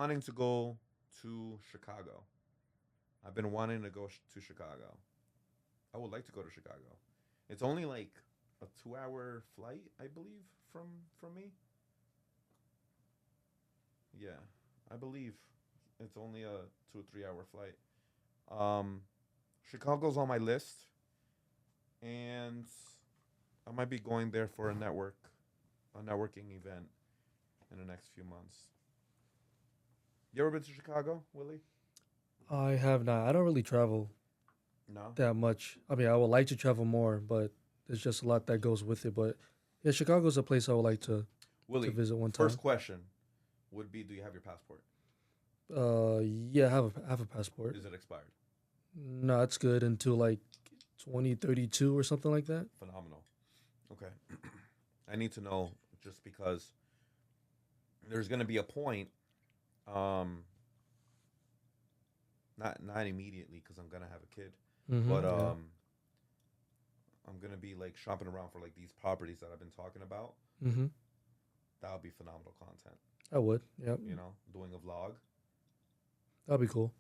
wanting to go to Chicago. I've been wanting to go to Chicago. I would like to go to Chicago. It's only like a 2 hour flight, I believe, from me. Yeah, I believe it's only a 2 or 3 hour flight. Um, Chicago's on my list, and I might be going there for a networking event in the next few months. You ever been to Chicago, Willie? I have not. I don't really travel No. that much. I mean, I would like to travel more, but there's just a lot that goes with it. But yeah, Chicago's a place I would like to Willie, visit one first time. question would be, do you have your passport? Yeah, I have a passport. Is it expired? No, it's good until like 2032 or something like that. Phenomenal. Okay. I need to know just because there's going to be a point, um, not immediately because I'm going to have a kid, but Yeah, I'm going to be like shopping around for like these properties that I've been talking about. mm-hmm. That would be phenomenal content. I would. Yeah, Doing a vlog, that'd be cool.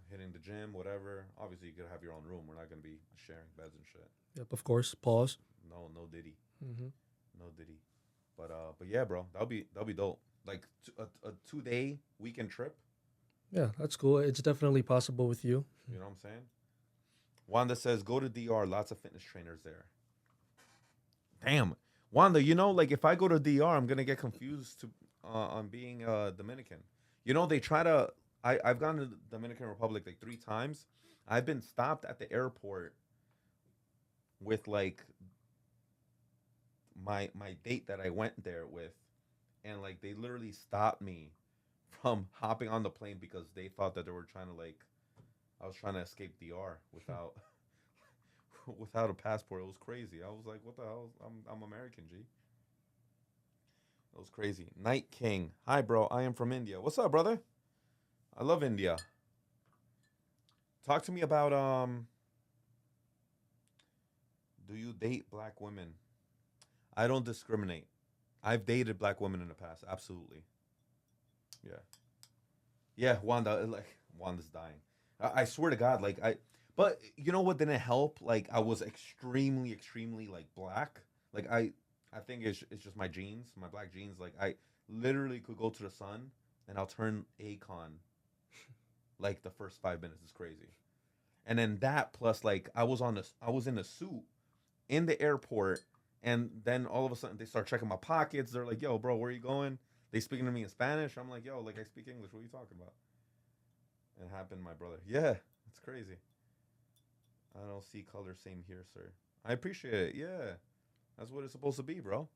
hitting the gym, whatever. Obviously, you could have your own room. We're not going to be sharing beds and shit. Yep, of course. Pause. No, no Diddy, Mm-hmm. no Diddy. But yeah, bro, that'll be dope. Like a 2 day weekend trip. Yeah, that's cool. It's definitely possible with you. You know what I'm saying? Wanda says go to DR. Lots of fitness trainers there. Damn, Wanda. Like if I go to DR, I'm gonna get confused on being Dominican. They try to. I've gone to the Dominican Republic like 3 times. I've been stopped at the airport with like my date that I went there with, and like they literally stopped me from hopping on the plane because they thought that they were trying to like I was trying to escape DR without without a passport. It was crazy. I was like, what the hell? I'm American, G. It was crazy. Night King. Hi, bro. I am from India. What's up, brother? I love India. Talk to me about do you date black women? I don't discriminate. I've dated black women in the past. Absolutely. Yeah. Yeah, Wanda, like Wanda's dying. I swear to God, like I. But you know what didn't help? Like I was extremely, extremely like black. Like I think it's just my genes, my black genes. Like I literally could go to the sun and I'll turn Akon like the first 5 minutes. Is crazy. And then that plus like I was in a suit in the airport, and then all of a sudden they start checking my pockets. They're like, "Yo, bro, where are you going?" They speaking to me in Spanish. I'm like, "Yo, like I speak English. What are you talking about?" It happened, my brother. Yeah, it's crazy. I don't see color. Same here, sir. I appreciate it. Yeah, that's what it's supposed to be, bro.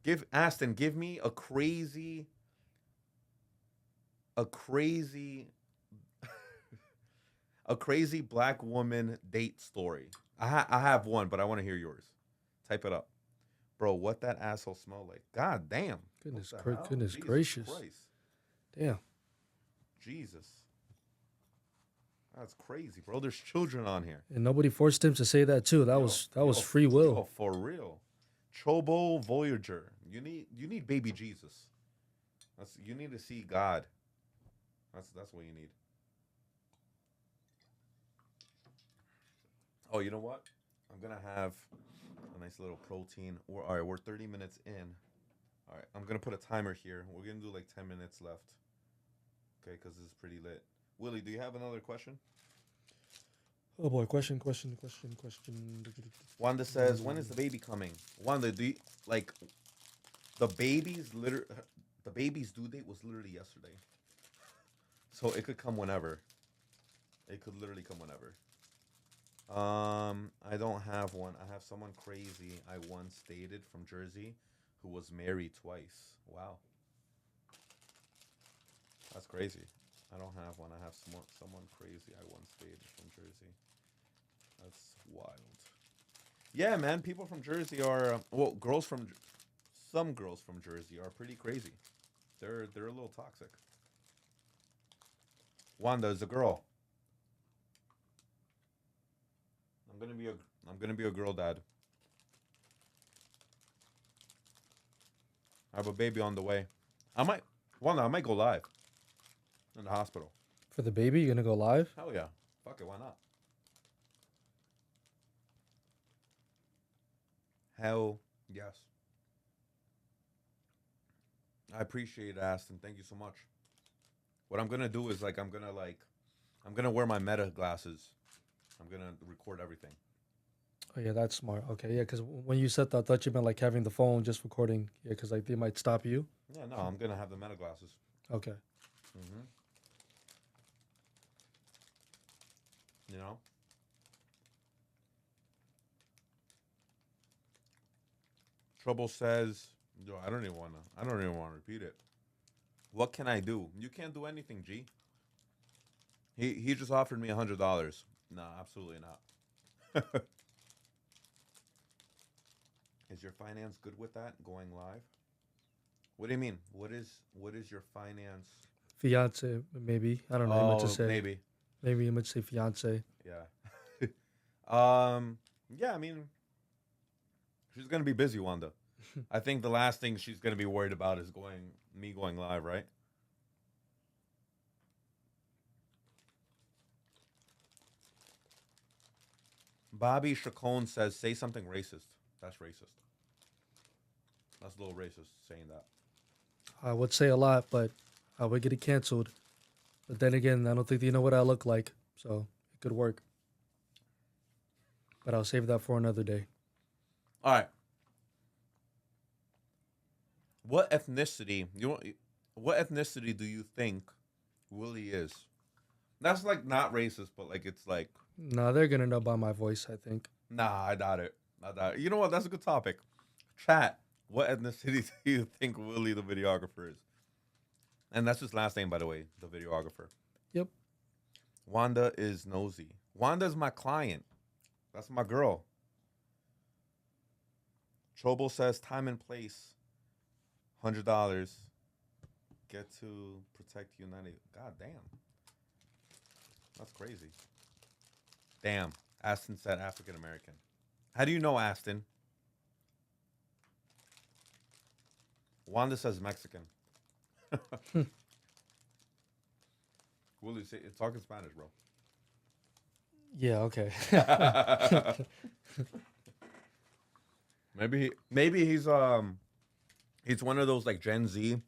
Give Aston. Give me a crazy, a crazy black woman date story. I have one, but I want to hear yours. Type it up, bro. What that asshole smell like? God damn. What the hell? Goodness Jesus gracious. Christ. Damn. Jesus. That's crazy, bro. There's children on here. And nobody forced him to say that too. That was free will. Yo, for real. Chobo Voyager. You need baby Jesus. You need to see God. That's what you need. Oh, you know what? I'm gonna have a nice little protein. All right, we're 30 minutes in. All right, I'm gonna put a timer here. We're gonna do like 10 minutes left. Okay, because this is pretty lit. Willie, do you have another question? Oh boy, question. Wanda says, "When is the baby coming?" Wanda, do you, like the baby's liter the baby's due date was literally yesterday, so it could come whenever. It could literally come whenever. I don't have one. I have someone crazy I once dated from Jersey, who was married twice. Wow, that's crazy. I don't have one. I have someone crazy I once dated from Jersey. That's wild. Yeah, man. People from Jersey are well, some girls from Jersey are pretty crazy. They're a little toxic. Wanda is a girl. I'm gonna be a I'm gonna be a girl dad. I have a baby on the way. I might Wanda, I might go live in the hospital. For the baby, you're gonna go live? Hell yeah. Fuck it, why not? Hell yes. I appreciate it, Aston. Thank you so much. What I'm gonna do is I'm gonna wear my meta glasses. I'm gonna record everything. Oh yeah, that's smart. Okay, yeah, because when you said that, I thought you meant like having the phone just recording. Yeah, because like they might stop you. Yeah, no, I'm gonna have the meta glasses. Okay. Mm-hmm. You know. Trouble says, yo, I don't even wanna repeat it. What can I do? You can't do anything, G. He just offered me $100. No, absolutely not. Is your finance good with that going live? What do you mean? What is your finance? Fiance, maybe. I don't know. He meant to Oh, say. maybe. Maybe he meant to say fiance. Yeah. Yeah, I mean, she's gonna be busy, Wanda. I think the last thing she's gonna be worried about is going live, right? Bobby Chacon says, say something racist. That's racist. That's a little racist saying that. I would say a lot, but I would get it canceled. But then again, I don't think they know what I look like, so it could work. But I'll save that for another day. All right. What ethnicity what ethnicity do you think Willie is? That's like not racist, but like it's like Nah, they're gonna know by my voice, I think. nah, I doubt it. I doubt it. You know what? That's a good topic. Chat. What ethnicity do you think Willie the videographer is? And that's his last name, by the way, the videographer. Yep. Wanda is nosy. Wanda's my client. That's my girl. Trouble says time and place. $100. Get to protect United. God damn. That's crazy. Damn. Aston said African American. How do you know Aston? Wanda says Mexican. Willie, say talk in Spanish, bro. Yeah. Okay. Maybe he's one of those like Gen Z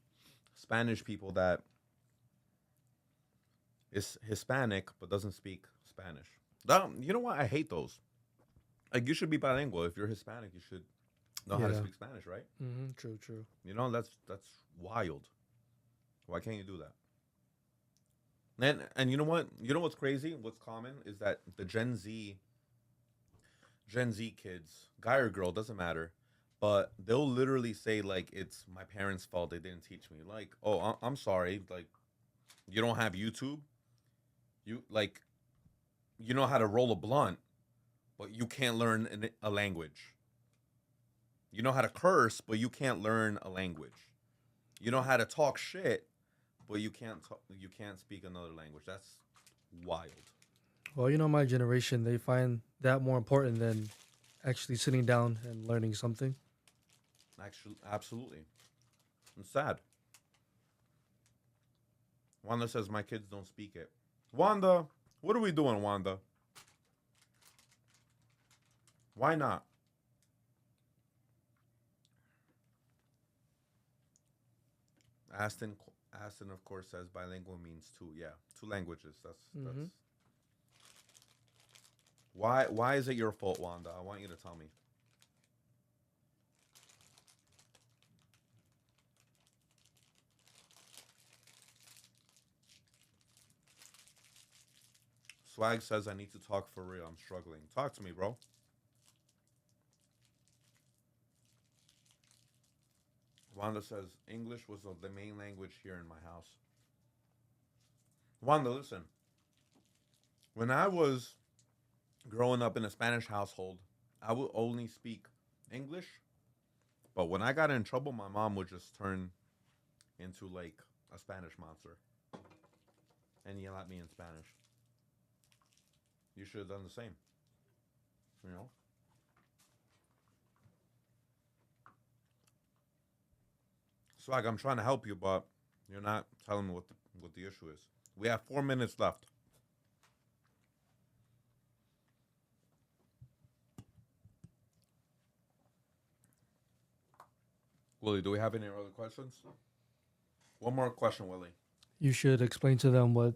Spanish people that is Hispanic but doesn't speak Spanish. You know what? I hate those. Like you should be bilingual. If you're Hispanic, you should know how to Yeah. speak Spanish, right? True. True. You know that's wild. Why can't you do that? And you know what? You know what's crazy? What's common is that the Gen Z kids, guy or girl, doesn't matter, but they'll literally say like it's my parents' fault they didn't teach me. Like, oh, I'm sorry, like you don't have YouTube. You like you know how to roll a blunt, but you can't learn a language. You know how to curse, but you can't learn a language. You know how to talk shit, but you can't speak another language. That's wild. Well, you know, my generation, they find that more important than actually sitting down and learning something. Actually, absolutely. It's sad. Wanda says my kids don't speak it. Wanda, what are we doing, Wanda? Why not? Aston Aston of course says bilingual means two. Yeah, two languages. That's Hmm. why is it your fault, Wanda? I want you to tell me. Swag says I need to talk for real. I'm struggling. Talk to me, bro. Wanda says English was the main language here in my house. Wanda, listen. When I was growing up in a Spanish household, I would only speak English. But when I got in trouble, my mom would just turn into like a Spanish monster and yell at me in Spanish. You should have done the same. You know? Swag, I'm trying to help you, but You're not telling me what the issue is. We have 4 minutes left. Willie, do we have any other questions? One more question, Willie. You should explain to them what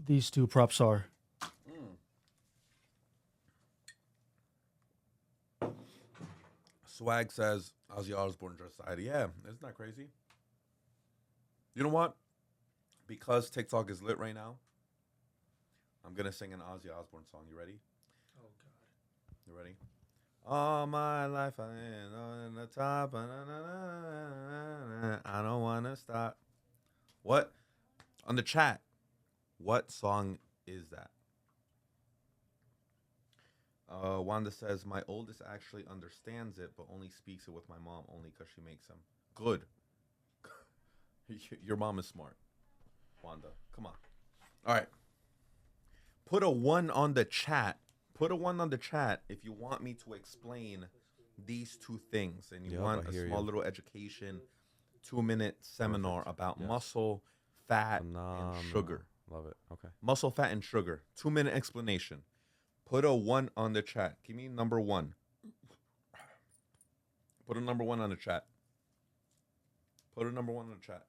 these two props are. Swag says Ozzy Osbourne dress side. Yeah, isn't that crazy? You know what? Because TikTok is lit right now, I'm gonna sing an Ozzy Osbourne song. You ready? Oh God. You ready? All my life I am on the top. I don't wanna stop. What? On the chat, what song is that? Wanda says my oldest actually understands it, but only speaks it with my mom only because she makes him. Good. Your mom is smart, Wanda. Come on. All right. Put a 1 on the chat. Put a 1 on the chat if you want me to explain these two things and you Yep, want I a hear small you. little education 2-minute seminar about Yes. muscle, fat, and Phenomenal. sugar. Love it. Okay. Muscle, fat, and sugar. 2-minute explanation. Put a 1 on the chat. Give me number 1. Put a number 1 on the chat. Put a number 1 on the chat.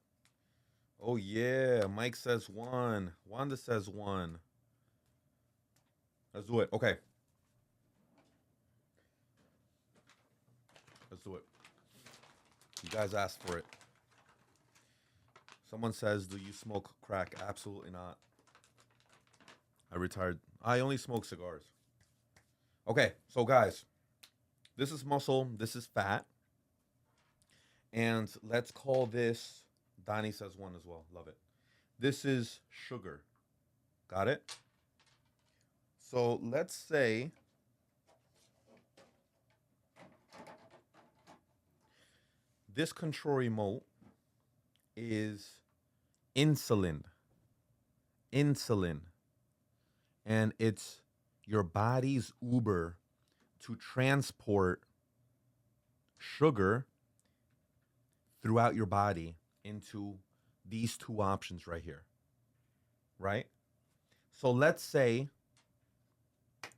Oh, yeah. Mike says 1. Wanda says 1. Let's do it. Okay. Let's do it. You guys asked for it. Someone says, do you smoke crack? Absolutely not. I retired. I only smoke cigars. Okay, so guys, this is muscle, this is fat. And let's call this, Donnie says 1 as well. Love it. This is sugar. Got it? So let's say this control remote is insulin. Insulin. And it's your body's Uber to transport sugar throughout your body into these two options right here. Right? So let's say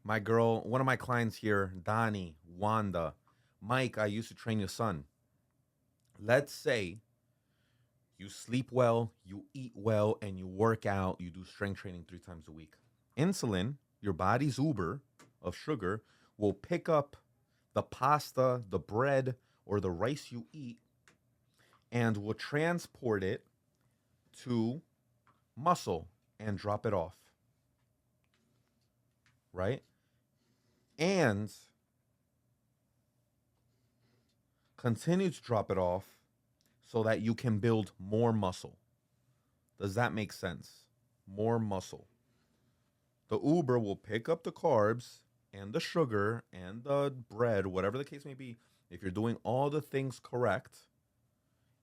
my girl, one of my clients here, Donnie, Wanda, Mike, I used to train your son. Let's say you sleep well, you eat well, and you work out, you do strength training 3 times a week. Insulin, your body's Uber of sugar, will pick up the pasta, the bread, or the rice you eat and will transport it to muscle and drop it off. Right? And continue to drop it off so that you can build more muscle. Does that make sense? More muscle. The Uber will pick up the carbs and the sugar and the bread, whatever the case may be. If you're doing all the things correct,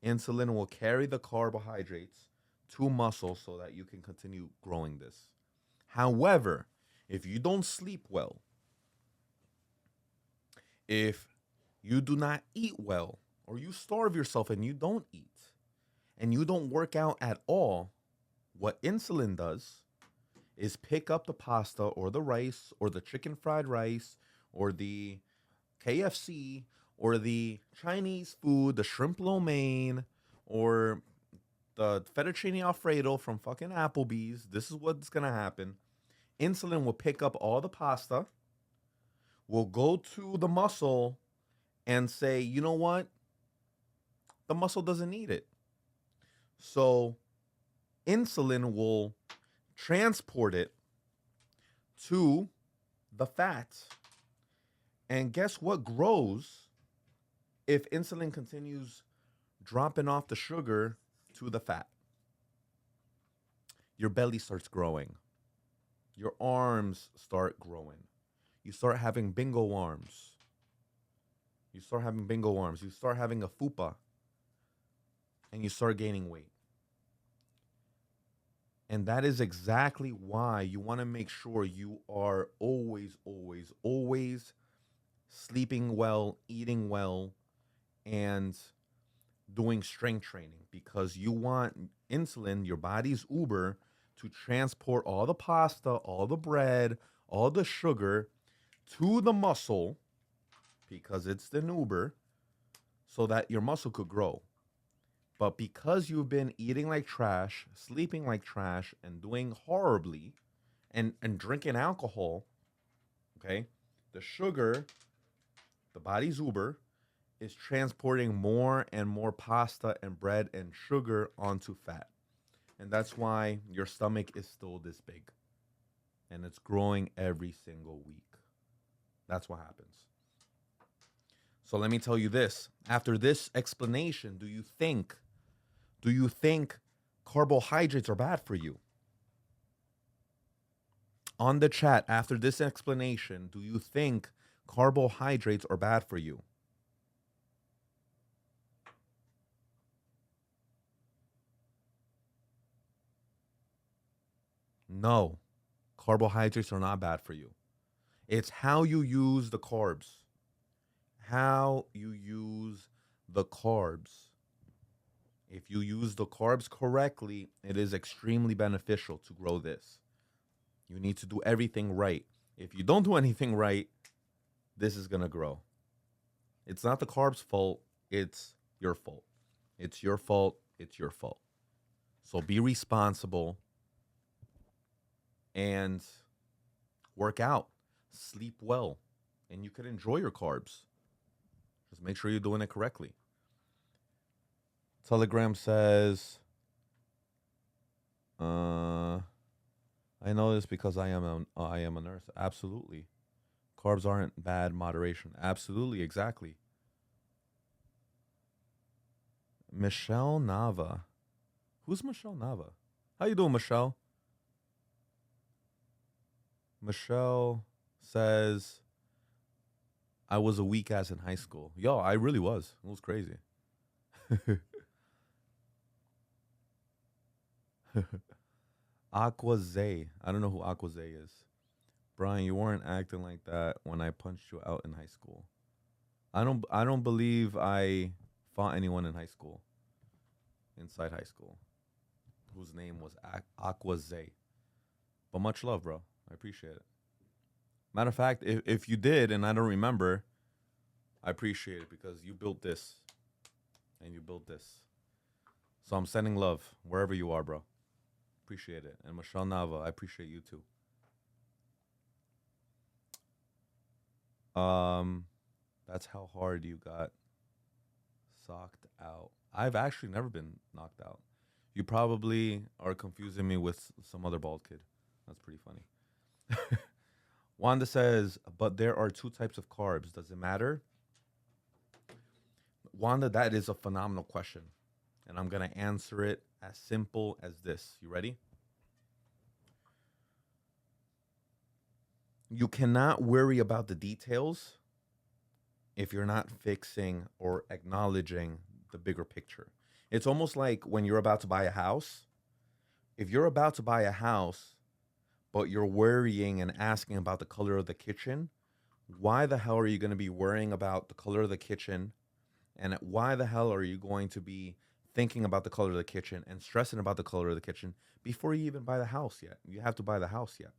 insulin will carry the carbohydrates to muscle so that you can continue growing this. However, if you don't sleep well, if you do not eat well, or you starve yourself and you don't eat, and you don't work out at all, what insulin does is pick up the pasta or the rice or the chicken fried rice or the KFC or the Chinese food, the shrimp lo mein, or the fettuccine alfredo from fucking Applebee's. This is what's gonna happen. Insulin will pick up all the pasta, will go to the muscle and say, you know what? The muscle doesn't need it. So insulin will transport it to the fat. And guess what grows if insulin continues dropping off the sugar to the fat? Your belly starts growing. Your arms start growing. You start having bingo arms. You start having bingo arms. You start having a fupa. And you start gaining weight. And that is exactly why you want to make sure you are always, always, always sleeping well, eating well, and doing strength training because you want insulin, your body's Uber, to transport all the pasta, all the bread, all the sugar to the muscle because it's the Uber so that your muscle could grow. But because you've been eating like trash, sleeping like trash, and doing horribly and drinking alcohol, okay, the sugar, the body's Uber, is transporting more and more pasta and bread and sugar onto fat. And that's why your stomach is still this big. And it's growing every single week. That's what happens. So let me tell you this. After this explanation, do you think carbohydrates are bad for you? On the chat, after this explanation, do you think carbohydrates are bad for you? No, carbohydrates are not bad for you. It's how you use the carbs. How you use the carbs. If you use the carbs correctly, it is extremely beneficial to grow this. You need to do everything right. If you don't do anything right, this is going to grow. It's not the carbs' fault, it's your fault. It's your fault, it's your fault. So be responsible and work out, sleep well, and you can enjoy your carbs. Just make sure you're doing it correctly. Telegram says, I know this because I am a nurse. Absolutely. Carbs aren't bad, moderation. Absolutely, exactly. Michelle Nava. Who's Michelle Nava? How you doing, Michelle? Michelle says, I was a weak ass in high school. Yo, I really was. It was crazy. Aquaze. I don't know who Aquaze is. Brian, you weren't acting like that when I punched you out in high school. I don't believe I fought anyone in high school. Inside high school. Whose name was Aquaze. But much love, bro. I appreciate it. Matter of fact, if you did and I don't remember, I appreciate it because you built this. And you built this. So I'm sending love wherever you are, bro. Appreciate it. And Michelle Nava, I appreciate you too. That's how hard you got socked out. I've actually never been knocked out. You probably are confusing me with some other bald kid. That's pretty funny. Wanda says, but there are two types of carbs. Does it matter? Wanda, that is a phenomenal question. And I'm going to answer it as simple as this. You ready? You cannot worry about the details if you're not fixing or acknowledging the bigger picture. It's almost like when you're about to buy a house. If you're about to buy a house, but you're worrying and asking about the color of the kitchen, why the hell are you going to be worrying about the color of the kitchen? And why the hell are you going to be thinking about the color of the kitchen and stressing about the color of the kitchen before you even buy the house yet? You have to buy the house yet.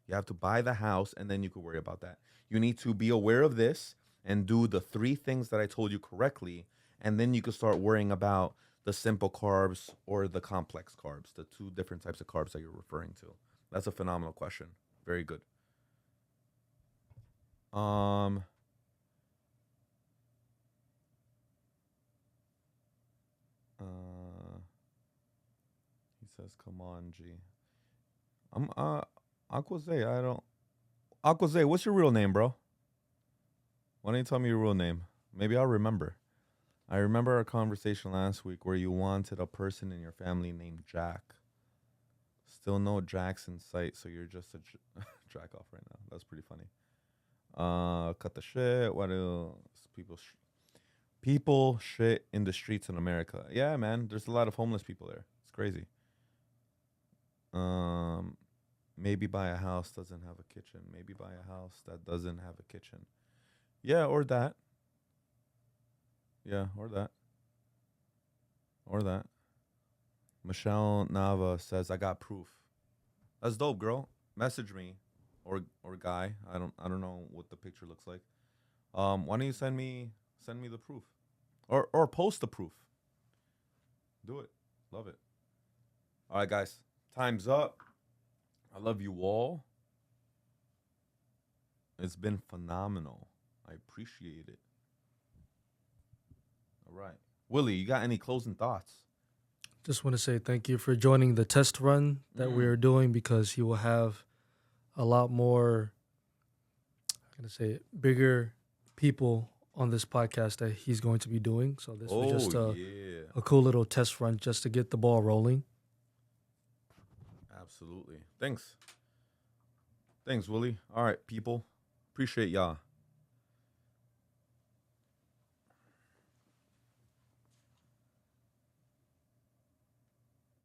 You have to buy the house and then you can worry about that. You need to be aware of this and do the three things that I told you correctly. And then you can start worrying about the simple carbs or the complex carbs, the two different types of carbs that you're referring to. That's a phenomenal question. Very good. Um, uh, he says, "Come on, G." I'm Aquaze. I don't Aquaze. What's your real name, bro? Why don't you tell me your real name? Maybe I'll remember. I remember our conversation last week where you wanted a person in your family named Jack. Still no Jacks in sight, so you're just a jack off right now. That's pretty funny. Cut the shit. What else? People shit in the streets in America. Yeah, man. There's a lot of homeless people there. It's crazy. Um, maybe buy a house doesn't have a kitchen. Maybe buy a house that doesn't have a kitchen. Yeah, or that. Yeah, or that. Or that. Michelle Nava says, I got proof. That's dope, girl. Message me or guy. I don't know what the picture looks like. Why don't you send me the proof? Or post the proof. Do it. Love it. All right, guys. Time's up. I love you all. It's been phenomenal. I appreciate it. All right. Willie, you got any closing thoughts? Just want to say thank you for joining the test run that we are doing, because you will have a lot more, I'm going to say, bigger people on this podcast that he's going to be doing. So this was just a cool little test run just to get the ball rolling. Absolutely. Thanks, Willie. All right, people. Appreciate y'all.